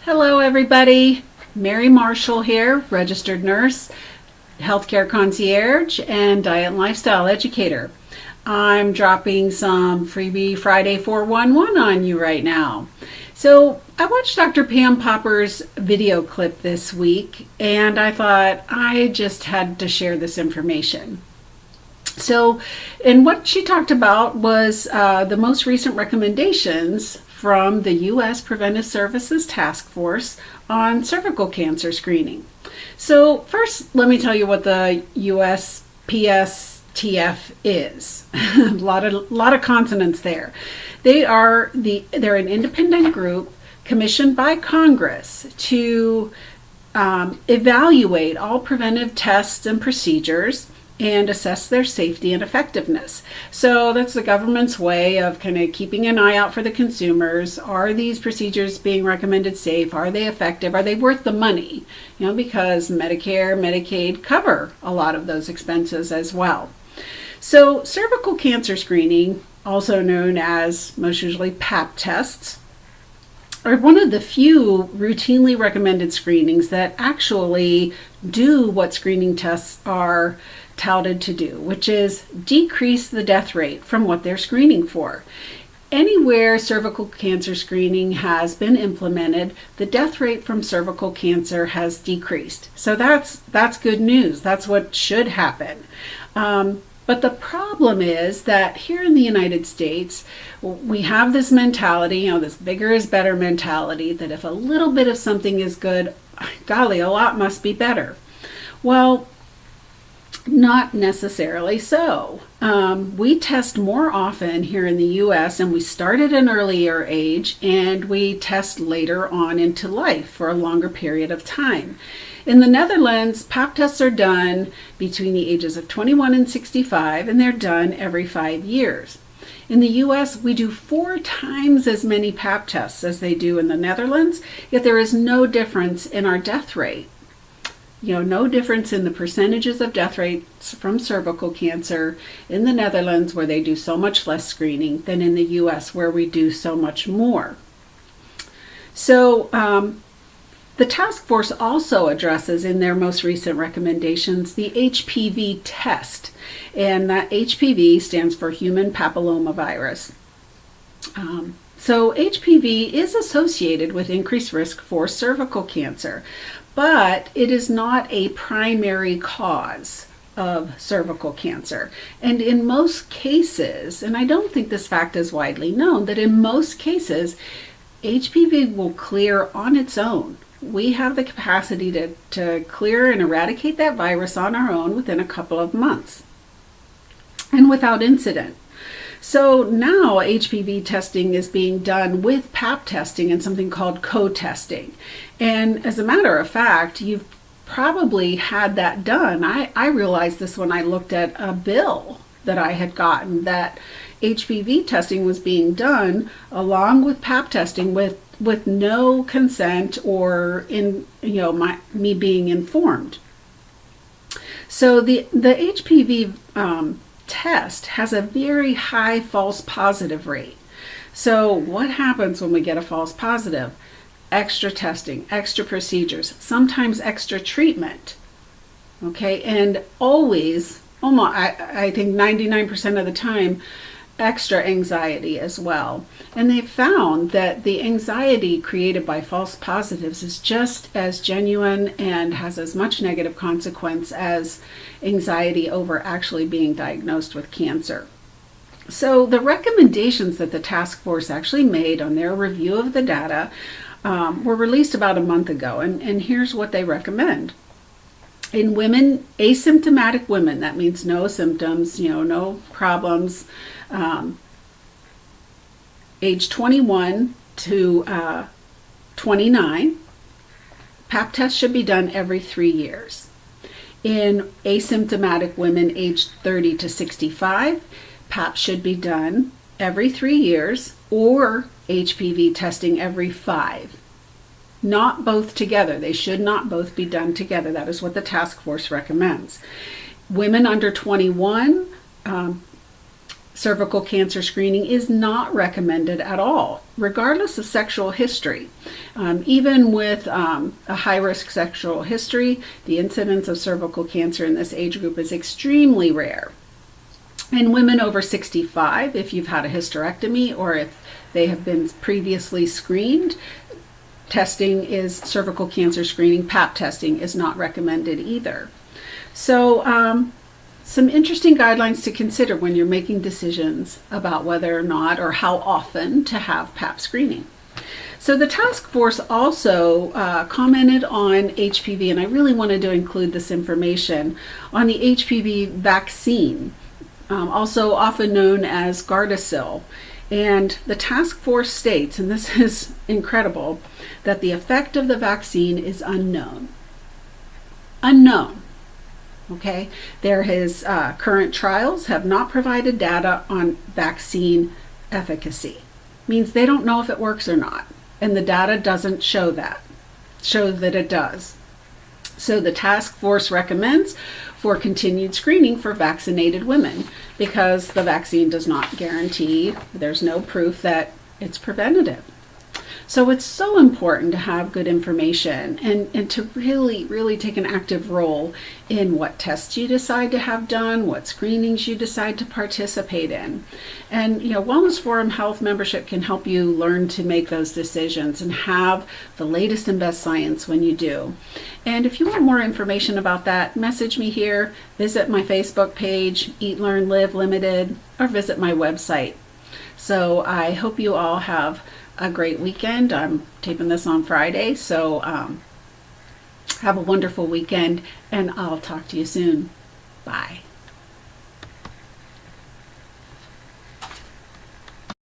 Hello, everybody. Mary Marshall here, registered nurse, healthcare concierge, and diet and lifestyle educator. I'm dropping some freebie Friday 411 on you right now. So I watched Dr. Pam Popper's video clip this week, and I thought I just had to share this information. And what she talked about was the most recent recommendations from the US Preventive Services Task Force on cervical cancer screening. So first, let me tell you what the USPSTF is. a lot of consonants there. They're an independent group commissioned by Congress to evaluate all preventive tests and procedures and assess their safety and effectiveness. So that's the government's way of kind of keeping an eye out for the consumers. Are these procedures being recommended safe? Are they effective? Are they worth the money? Because Medicare, Medicaid cover a lot of those expenses as well. So cervical cancer screening, also known as most usually Pap tests, are one of the few routinely recommended screenings that actually do what screening tests are touted to do, which is decrease the death rate from what they're screening for. Anywhere cervical cancer screening has been implemented, the death rate from cervical cancer has decreased. So that's good news. That's what should happen. But the problem is that here in the United States, we have this mentality, this bigger is better mentality, that if a little bit of something is good, golly, a lot must be better. Well, not necessarily so. We test more often here in the US, and we start at an earlier age and we test later on into life for a longer period of time. In the Netherlands, Pap tests are done between the ages of 21 and 65, and they're done every 5 years. In the US, we do 4 times as many Pap tests as they do in the Netherlands, yet there is no difference in our death rate. No difference in the percentages of death rates from cervical cancer in the Netherlands, where they do so much less screening, than in the US, where we do so much more. So the task force also addresses in their most recent recommendations the HPV test, and that HPV stands for human papillomavirus. So HPV is associated with increased risk for cervical cancer, but it is not a primary cause of cervical cancer. And in most cases, and I don't think this fact is widely known, that in most cases, HPV will clear on its own. We have the capacity to clear and eradicate that virus on our own within a couple of months and without incident. So now HPV testing is being done with Pap testing and something called co-testing. And as a matter of fact, you've probably had that done. I realized this when I looked at a bill that I had gotten, that HPV testing was being done along with Pap testing with no consent or me being informed. So the HPV test has a very high false positive rate. So what happens when we get a false positive? Extra testing, extra procedures, sometimes extra treatment. Okay, and always, almost, I think 99% of the time, extra anxiety as well. And they've found that the anxiety created by false positives is just as genuine and has as much negative consequence as anxiety over actually being diagnosed with cancer. So the recommendations that the task force actually made on their review of the data were released about a month ago, and here's what they recommend. In women, asymptomatic women, that means no symptoms, no problems, age 21 to 29, Pap tests should be done every 3 years. In asymptomatic women aged 30 to 65, Pap should be done every 3 years, or HPV testing every 5. Not both together. They should not both be done together. That is what the task force recommends. Women under 21, cervical cancer screening is not recommended at all, regardless of sexual history. Even with a high-risk sexual history, the incidence of cervical cancer in this age group is extremely rare. In women over 65, if you've had a hysterectomy or if they have been previously screened, cervical cancer screening, Pap testing is not recommended either. So some interesting guidelines to consider when you're making decisions about whether or not or how often to have Pap screening. So the task force also commented on HPV, and I really wanted to include this information on the HPV vaccine, also often known as Gardasil. And the task force states, and this is incredible, that the effect of the vaccine is unknown. Unknown. Okay? Current trials have not provided data on vaccine efficacy. Means they don't know if it works or not. And the data doesn't show that it does. So the task force recommends for continued screening for vaccinated women because the vaccine does not guarantee, there's no proof that it's preventative. So it's so important to have good information and to really, really take an active role in what tests you decide to have done, what screenings you decide to participate in. And, Wellness Forum Health membership can help you learn to make those decisions and have the latest and best science when you do. And if you want more information about that, message me here, visit my Facebook page, Eat, Learn, Live Limited, or visit my website. So I hope you all have a great weekend. I'm taping this on Friday, so have a wonderful weekend, and I'll talk to you soon. Bye.